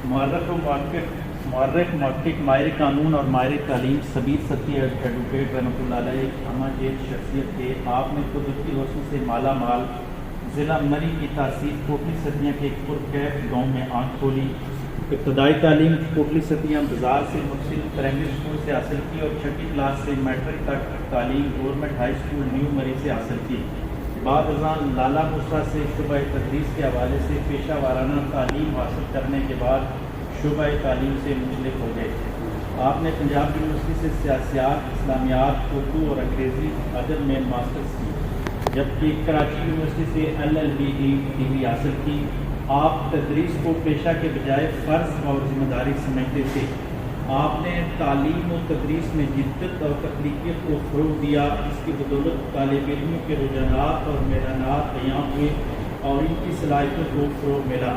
मुअर्रिख महक़क़ माहिर कानून और माहिर तालीम सबीर सती एडवोकेट रहमतुल्लाह अलैह अमा एक शख्सियत थे। आपने कुदरती हुस्न से माला माल ज़िला मरी की तासीर कोटली सतियाँ के एक पुरकैफ गाँव में आँख खोली। इब्तदाई तालीम कोटली सतियाँ बाजार से मुख्तलिफ प्राइमरी स्कूल से हासिल की और छठी क्लास से मैट्रिक तक तालीम गवर्नमेंट हाई स्कूल न्यू मरी से हासिल की। बाद अज़ान लाला मूसा से शुबा तदरीस के हवाले से पेशा वाराना तालीम हासिल करने के बाद शुबा तालीम से मुंसलिक हो गए। आपने पंजाब यूनिवर्सिटी से सियासत, इस्लामियात, उर्दू और अंग्रेज़ी अदब में मास्टर्स की, जबकि कराची यूनिवर्सिटी से LLB डिग्री हासिल की। आप तदरीस को पेशा के बजाय फ़र्ज़ और ज़िम्मेदारी समझते थे। आपने तालीम और तदरीस में जिद्दत और तख्लीक़ियत को फ़रोग़ दिया। इसकी बदौलत तालिब इल्मों के रुझानात और मैदानात तैयार हुए और इनकी सलाहियतों को फ़रोग़ मिला।